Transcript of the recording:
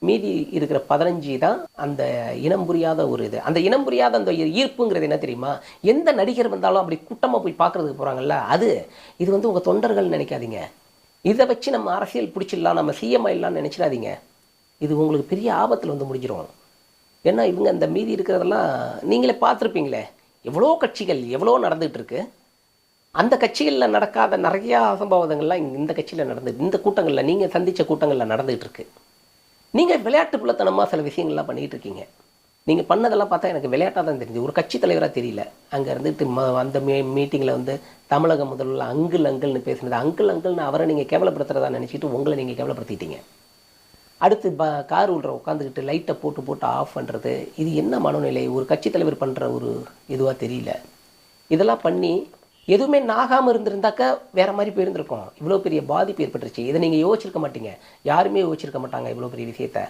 மீதி இருக்கிற 15 தான் அந்த இனம் புரியாத ஒரு இது. அந்த இனம் புரியாத அந்த ஈர்ப்புங்கிறது என்ன தெரியுமா? எந்த நடிகர் வந்தாலும் அப்படி கூட்டமாக போய் பார்க்குறதுக்கு போகிறாங்கல்ல, அது. இது வந்து உங்கள் தொண்டர்கள் நினைக்காதீங்க. இதை வச்சு நம்ம அரசியல் பிடிச்சிடலாம், நம்ம சிஎம் ஆயிடலாம்னு நினச்சிடாதீங்க. இது உங்களுக்கு பெரிய ஆபத்தில் வந்து முடிஞ்சிடும். ஏன்னா இவங்க இந்த மீதி இருக்கிறதெல்லாம் நீங்களே பார்த்துருப்பீங்களே, எவ்வளோ கட்சிகள் எவ்வளோ நடந்துகிட்டு இருக்கு. அந்த கட்சிகளில் நடக்காத நிறையா அசம்பாவிதங்கள்லாம் இந்த கட்சியில் இந்த கூட்டங்களில் நீங்கள் சந்தித்த கூட்டங்களில் நடந்துகிட்டு இருக்கு. நீங்கள் விளையாட்டு புலத்தனமாக சில விஷயங்கள்லாம் பண்ணிகிட்டு இருக்கீங்க. நீங்கள் பண்ணதெல்லாம் பார்த்தா எனக்கு விளையாட்டாக தான் தெரிஞ்சு, ஒரு கட்சி தலைவராக தெரியல. அங்கே இருந்துட்டு அந்த மீட்டிங்கில் வந்து தமிழக முதல்ல அங்கிள்னு பேசுனது, அங்கிள்னு அவரை நீங்கள் கேவலப்படுத்துறதா நினச்சிட்டு உங்களை நீங்கள் கேவலப்படுத்திட்டீங்க. அடுத்து கார் உள்ள உட்காந்துக்கிட்டு லைட்டை போட்டு ஆஃப் பண்ணுறது, இது என்ன மனநிலை? ஒரு கட்சி தலைவர் பண்ணுற ஒரு இதுவாக தெரியல. இதெல்லாம் பண்ணி எதுவுமே நாகாமல் இருந்திருந்தாக்கா வேறு மாதிரி போயிருந்திருக்கோம். இவ்வளோ பெரிய பாதிப்பு ஏற்பட்டுருச்சு. இதை நீங்கள் யோசிச்சிருக்க மாட்டீங்க, யாருமே யோசிச்சிருக்க மாட்டாங்க இவ்வளோ பெரிய விஷயத்தை.